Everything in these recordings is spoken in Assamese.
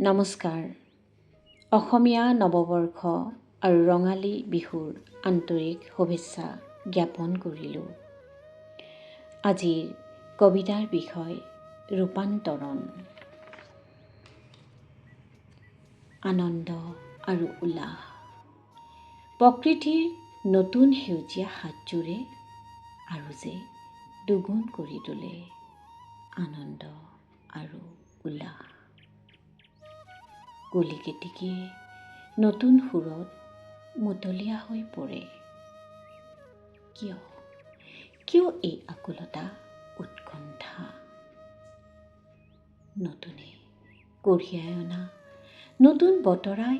নমস্কাৰ। অসমীয়া নৱবৰ্ষ আৰু ৰঙালী বিহুৰ আন্তৰিক শুভেচ্ছা জ্ঞাপন কৰিলোঁ। আজিৰ কবিতাৰ বিষয় ৰূপান্তৰণ। আনন্দ আৰু উল্লাস। প্ৰকৃতিৰ নতুন সেউজীয়া সাজযোৰে আৰু যে দুগুণ কৰি তোলে আনন্দ আৰু উল্লাস। কুলি কেতেকীয়ে নতুন সুৰত মতলীয়া হৈ পৰে। কিয় এই আকুলতা উৎকণ্ঠা? নতুনে কঢ়িয়াই অনা নতুন বতৰাই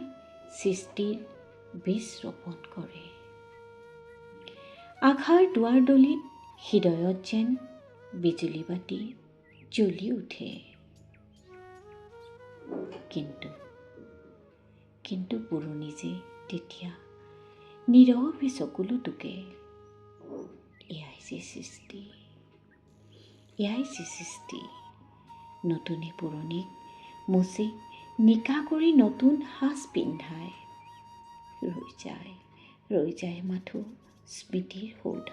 সৃষ্টিৰ বীজ ৰোপণ কৰে। আশাৰ দুৱাৰদলিত হৃদয়ত যেন বিজুলী বাতি জ্বলি উঠে। কিন্তু পুৰণি যে তেতিয়া নীৰৱে চকুলো টোকে। এয়াই যে সৃষ্টি, নতুনে পুৰণিক মুচি নিকা কৰি নতুন সাজ পিন্ধাই। ৰৈ যায় মাথো স্মৃতিৰ সৌধ।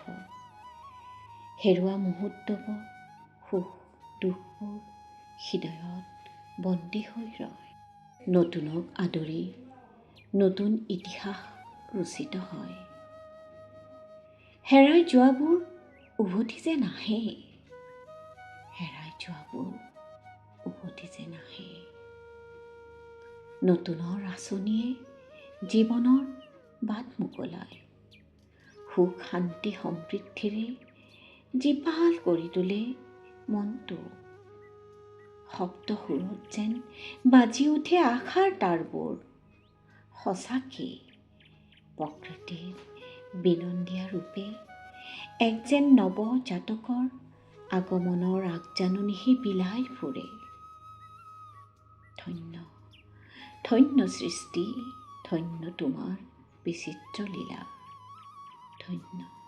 হেৰুৱা মুহূৰ্তবোৰ সুখ দুখবোৰ হৃদয়ত বন্দী হৈ ৰয়। নতুনক আদৰি নতুন ইতিহাস ৰচিত হয়। হেৰাই যোৱাবোৰ উভতি যে নাহে। নতুনৰ আঁচনিয়ে জীৱনৰ বাট মোকলায়। সুখ শান্তি সমৃদ্ধিৰে জীপাল কৰি তোলে মনটো। শব্দ সুৰত যেন বাজি উঠে আশাৰ তাৰবোৰ। সঁচাকেই প্ৰকৃতিৰ বিনন্দীয়া ৰূপে এক যেন নৱজাতকৰ আগমনৰ আগজাননীহে বিলাই ফুৰে। ধন্য সৃষ্টি, ধন্য তোমাৰ বিচিত্ৰ লীলা, ধন্য।